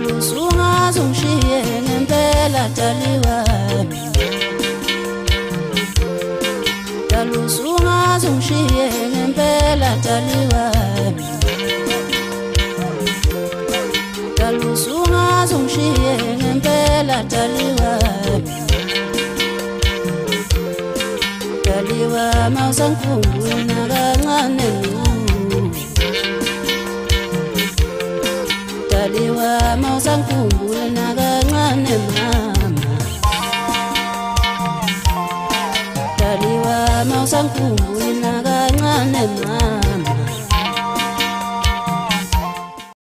Dalusunga zungshiye ngempela daliwa Dalusunga zungshiye ngempela daliwa Dalusunga zungshiye ngempela daliwa Daliwa mausankhumbula kancane Daliwa mausankhumbula kancane mama Daliwa mausankhumbula kancane mama